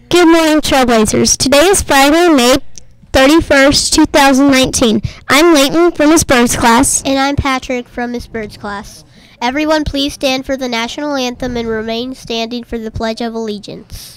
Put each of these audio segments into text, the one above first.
Good morning, Trailblazers. Today is Friday, May 31st, 2019. I'm Leighton from Miss Bird's class. And I'm Patrick from Miss Bird's class. Everyone please stand for the national anthem and remain standing for the Pledge of Allegiance.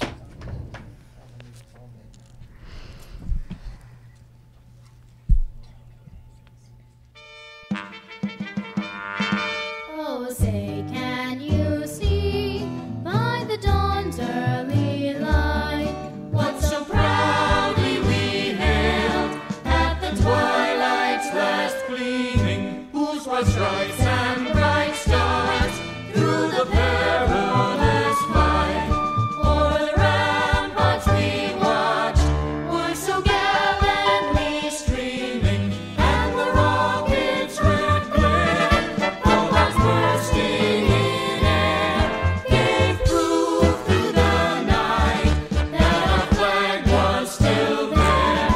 Oh, say, can you see by the dawn's early light what so proudly we hailed at the twilight's last gleaming, whose broad stripes and bright stars through the perilous fight o'er the ramparts we watched were so gallantly streaming, and the rockets' red glare, bombs bursting in air, gave proof through the night that our flag was still there.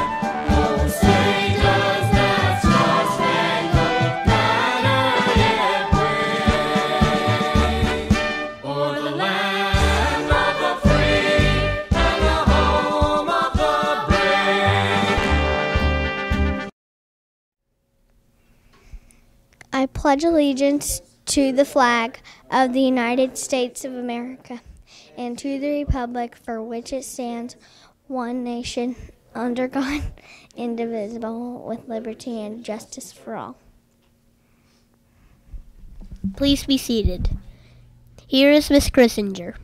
Oh, say does that star-spangled banner yet wave o'er the land of the free and the home of the brave? I pledge allegiance to the flag of the United States of America and to the republic for which it stands, one nation, under God, indivisible, with liberty and justice for all. Please be seated. Here is Miss Grissinger.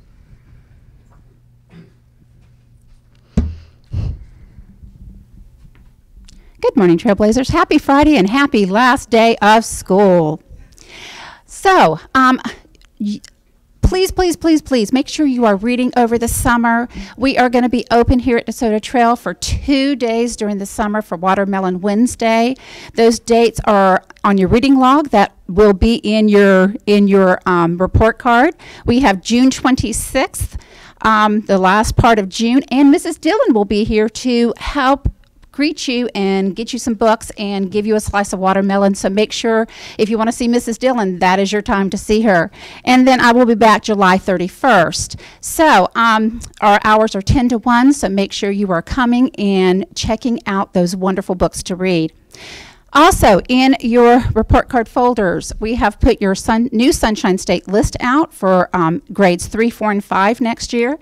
Good morning, Trailblazers. Happy Friday and happy last day of school. So, please make sure you are reading over the summer. We are going to be open here at DeSoto Trail for 2 days during the summer for Watermelon Wednesday. Those dates are on your reading log that will be in your report card. We have June 26th, the last part of June, and Mrs. Dillon will be here to help greet you and get you some books and give you a slice of watermelon. So make sure if you want to see Mrs. Dillon, that is your time to see her. And then I will be back July 31st. So our hours are 10 to 1, so make sure you are coming and checking out those wonderful books to read. Also, in your report card folders, we have put your new Sunshine State list out for grades 3, 4, and 5 next year.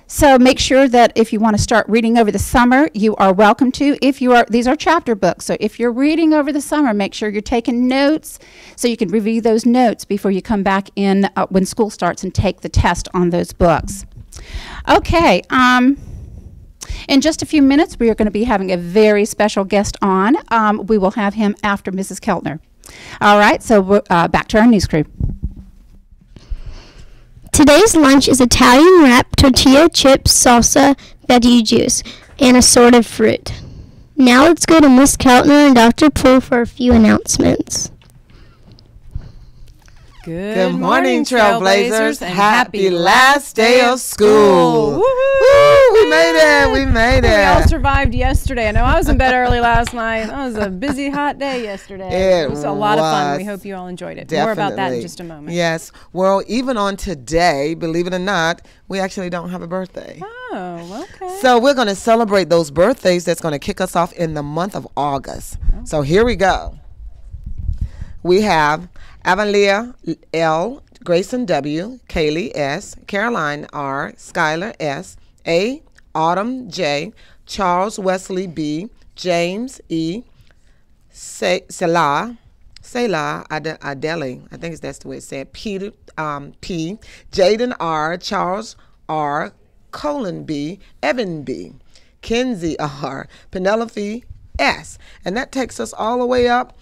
So make sure that if you want to start reading over the summer, you are welcome to. These are chapter books, so if you're reading over the summer, make sure you're taking notes so you can review those notes before you come back in when school starts and take the test on those books. Okay, in just a few minutes, we are going to be having a very special guest on. We will have him after Mrs. Keltner. All right, so back to our news crew. Today's lunch is Italian wrap, tortilla chips, salsa, veggie juice, and assorted fruit. Now let's go to Miss Keltner and Dr. Poole for a few announcements. Good morning, Trailblazers, and happy last day of school. Woo! We made it. We made it. We all survived yesterday. I know I was in bed early last night. That was a busy, hot day yesterday. It was a lot of fun. We was. hope you all enjoyed it. Definitely. More about that in just a moment. Yes. Well, even on today, believe it or not, we actually don't have a birthday. Oh, okay. So we're going to celebrate those birthdays. That's going to kick us off in the month of August. Oh. So here we go. We have Avalia L, Grayson W, Kaylee S, Caroline R, Skylar S, A, Autumn J, Charles Wesley B, James E, Selah Adeli, I think that's the way it's said, Peter P, Jaden R, Charles R, Colin B, Evan B, Kenzie R, Penelope S, and that takes us all the way up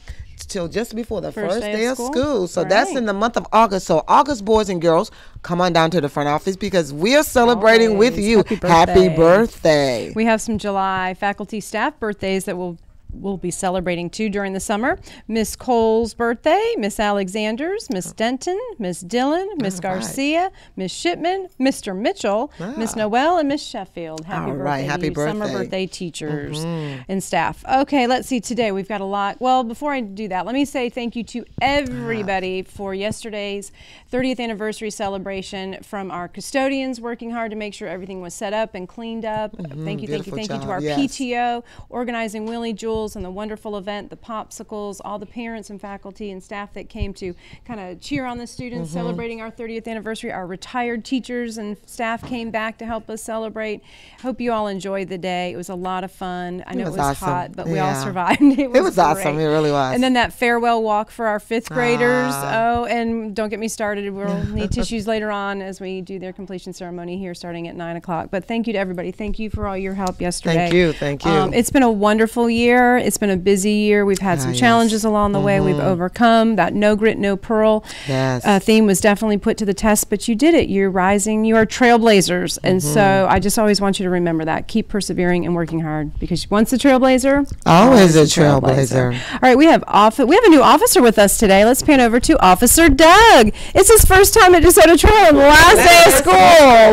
till just before the first day of school. So that's in the month of August. So August, boys and girls, come on down to the front office because we are celebrating with you. Happy birthday. Happy birthday. We have some July faculty staff birthdays that will we'll be celebrating too during the summer. Miss Cole's birthday, Miss Alexander's, Miss Denton, Miss Dillon, Miss Garcia, Miss Shipman, Mr. Mitchell, Miss Noel, and Miss Sheffield. Happy All birthday right, to happy you summer birthday. birthday teachers and staff. Okay, let's see. Today we've got a lot. Well, before I do that, let me say thank you to everybody for yesterday's 30th anniversary celebration, from our custodians working hard to make sure everything was set up and cleaned up. Thank you Beautiful to job, our yes. PTO, organizing Willie Jules and the wonderful event, the popsicles, all the parents and faculty and staff that came to kind of cheer on the students celebrating our 30th anniversary. Our retired teachers and staff came back to help us celebrate. Hope you all enjoyed the day. It was a lot of fun. I know it was awesome. hot, but we all Yeah. survived. It was awesome. great. It really was. And then that farewell walk for our 5th graders. Oh, and don't get me started. We'll need tissues later on as we do their completion ceremony here starting at 9 o'clock. But thank you to everybody. Thank you for all your help yesterday. Thank you. It's been a wonderful year. It's been a busy year. We've had some yes. challenges along the way. We've overcome that no grit, no pearl Yes. theme was definitely put to the test, but you did it. You're rising. You are trailblazers. And so I just always want you to remember that. Keep persevering and working hard, because once a trailblazer, Always a trailblazer. All right, we have a new officer with us today. Let's pan over to Officer Doug. It's his first time at DeSoto Trail on the last day of school.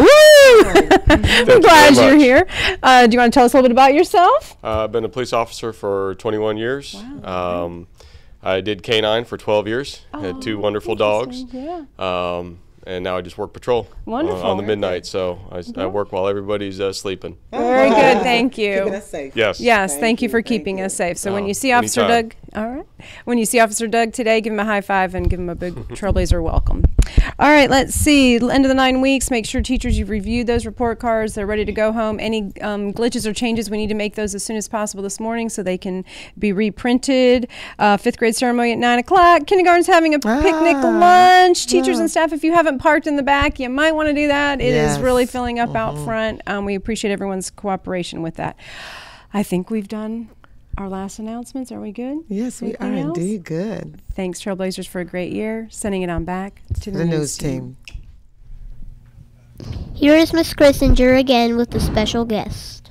Woo! We're glad very you're much. here. Do you want to tell us a little bit about yourself? I've been a police officer for 21 years. I did K-9 for 12 years. Had 2 wonderful dogs. Yeah. And now I just work patrol Wonderful. on the midnight. So I work while everybody's sleeping. Very good, thank you. Keeping us safe. Yes. Yes, thank you for keeping us safe. So when you see Officer anytime. Doug, all right. When you see Officer Doug today, give him a high five and give him a big trailblazer welcome. All right, let's see. End of the 9 weeks. Make sure teachers, you've reviewed those report cards. They're ready to go home. Any glitches or changes, we need to make those as soon as possible this morning so they can be reprinted. 5th grade ceremony at 9 o'clock. Kindergarten's having a picnic lunch. Teachers and staff, if you haven't parked in the back, you might want to do that. It is really filling up out front. We appreciate everyone's cooperation with that. I think we've done our last announcements. Are we good? Yes, we are Anything else? indeed good. Thanks, Trailblazers, for a great year. Sending it on back to The news team. Here is Miss Christinger again with the special guest.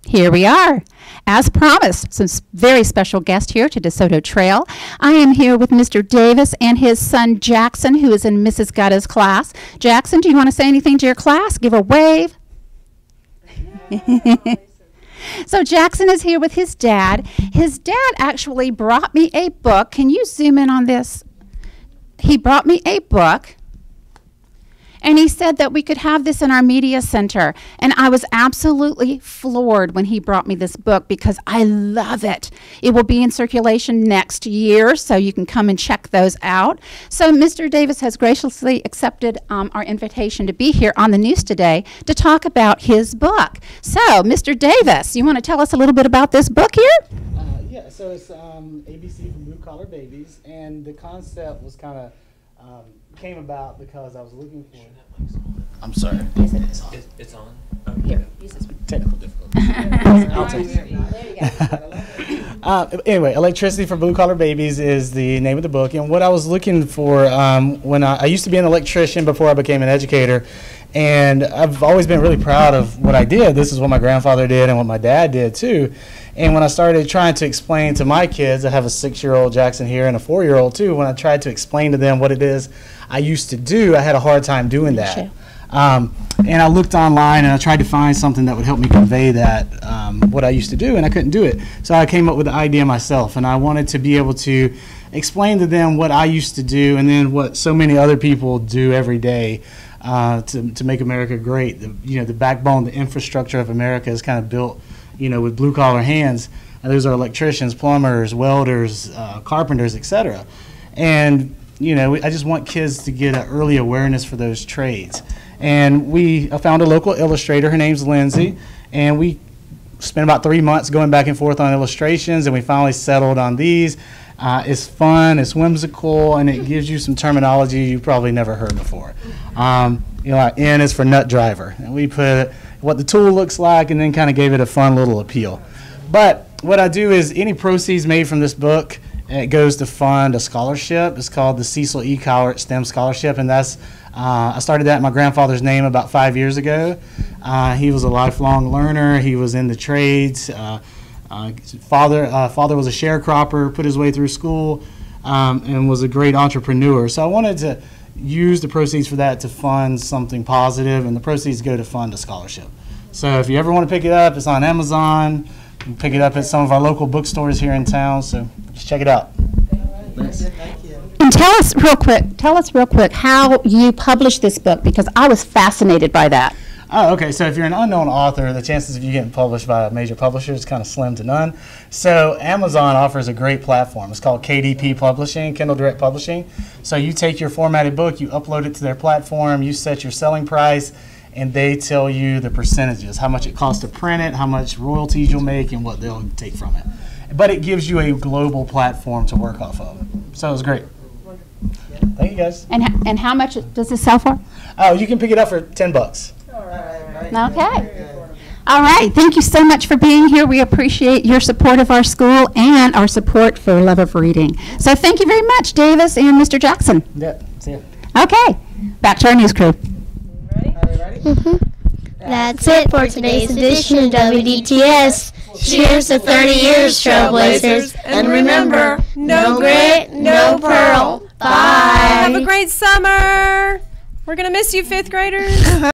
Here we are. As promised, some very special guest here to DeSoto Trail. I am here with Mr. Davis and his son Jackson, who is in Mrs. Gutta's class. Jackson, do you want to say anything to your class? Give a wave. So Jackson is here with his dad. His dad actually brought me a book. Can you zoom in on this? He brought me a book. And he said that we could have this in our media center. And I was absolutely floored when he brought me this book because I love it. It will be in circulation next year, so you can come and check those out. So Mr. Davis has graciously accepted our invitation to be here on the news today to talk about his book. So, Mr. Davis, you want to tell us a little bit about this book here? Yeah, so it's ABC for Blue Collar Babies, and the concept was kind of came about because I was looking for. I'm sorry. It's on. Technical difficulties. I'll take it. Anyway, Electricity for Blue Collar Babies is the name of the book, and what I was looking for when I used to be an electrician before I became an educator, and I've always been really proud of what I did. This is what my grandfather did and what my dad did too. And when I started trying to explain to my kids, I have a 6-year-old Jackson here and a 4-year-old too, when I tried to explain to them what it is I used to do, I had a hard time doing that. And I looked online and I tried to find something that would help me convey that, what I used to do, and I couldn't do it. So I came up with the idea myself, and I wanted to be able to explain to them what I used to do and then what so many other people do every day to make America great. The backbone, the infrastructure of America is kind of built, with blue-collar hands. And those are electricians, plumbers, welders, carpenters, etc. And I just want kids to get an early awareness for those trades. And I found a local illustrator. Her name's Lindsay, and we spent about 3 months going back and forth on illustrations, and we finally settled on these. It's fun, it's whimsical, and it gives you some terminology you probably never heard before. N is for nut driver, and we put what the tool looks like, and then kind of gave it a fun little appeal. But what I do is any proceeds made from this book, it goes to fund a scholarship. It's called the Cecil E. Cowart STEM Scholarship, and that's I started that in my grandfather's name about 5 years ago. He was a lifelong learner. He was in the trades. Father was a sharecropper, put his way through school, and was a great entrepreneur. So I wanted to use the proceeds for that to fund something positive, and the proceeds go to fund a scholarship. So if you ever want to pick it up, it's on Amazon. You can pick it up at some of our local bookstores here in town, so just check it out. And tell us real quick how you published this book, because I was fascinated by that. Oh, okay. So if you're an unknown author, the chances of you getting published by a major publisher is kind of slim to none. So Amazon offers a great platform. It's called KDP Publishing, Kindle Direct Publishing. So you take your formatted book, you upload it to their platform, you set your selling price, and they tell you the percentages, how much it costs to print it, how much royalties you'll make, and what they'll take from it. But it gives you a global platform to work off of. So it was great. Thank you, guys. And how much does this sell for? Oh, you can pick it up for $10. Okay. All right. Thank you so much for being here. We appreciate your support of our school and our support for Love of Reading. So thank you very much, Davis and Mr. Jackson. Yep. See ya. Okay. Back to our news crew. That's it for today's edition of WDTS. Cheers to 30 years, Trailblazers. And remember, no grit, no pearl. Bye. Have a great summer. We're going to miss you, 5th graders.